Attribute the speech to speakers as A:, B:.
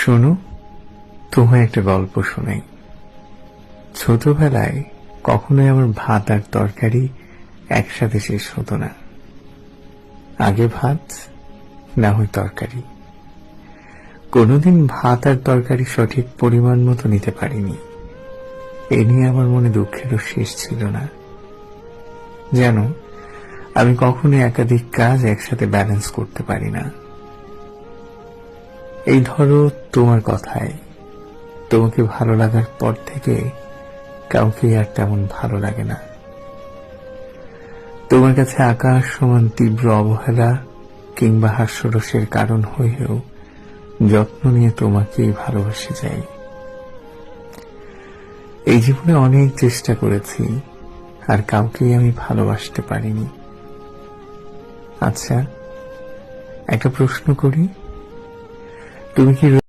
A: শোনো, তোমায় একটা গল্প শোনাই। ছোটবেলায় কখনোই আমার ভাত আর তরকারি একসাথে শেষ হতো না। আগে ভাত, না হয় তরকারি। কোনোদিন ভাত আর তরকারি সঠিক পরিমাণ মতো নিতে পারিনি। এ নিয়ে আমার মনে দুঃখেরও শেষ ছিল না। জানো, আমি কখনো একাধিক কাজ একসাথে ব্যালেন্স করতে পারি না। এই ধরো, তোমার কথায় তোমাকে ভালো লাগার পর থেকে কাউকে আর তেমন ভালো লাগে না। তোমার কাছে আকাশ সমান তীব্র অবহেলা কিংবা হাস্যরসের কারণ হয়েও যত্ন নিয়ে তোমাকেই ভালোবেসে যাই। এই জীবনে অনেক চেষ্টা করেছি, আর কাউকেই আমি ভালোবাসতে পারিনি। আচ্ছা, একটা প্রশ্ন করি, তুমি কি